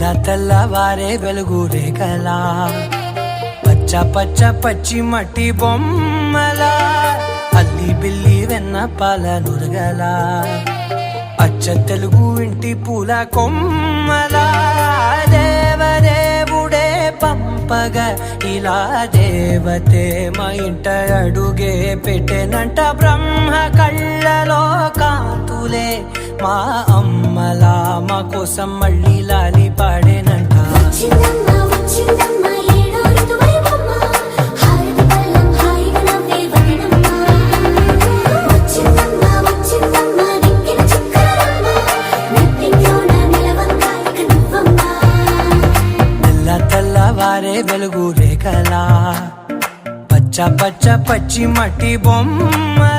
తెల్లవారే వెలుగు రేఖలా పచ్చ పచ్చ పచ్చి మట్టి బొమ్మలా అల్లి బిల్లి వెన్న పాల నురగలా అచ్చ తెలుగు ఇంటి పూల కొమ్మలా దేవదేవుడే పంపగా ఇలా దేవతే మా ఇంట అడుగే పెట్టెనంట బ్రహ్మ కళ్ళలో కాంతులే మా అమ్మలా మా కోసం మళ్ళీ లాలి పాడేనంట తెల్లవారే వెలుగు రేఖలా పచ్చ పచ్చ పచ్చి మట్టి బొమ్మ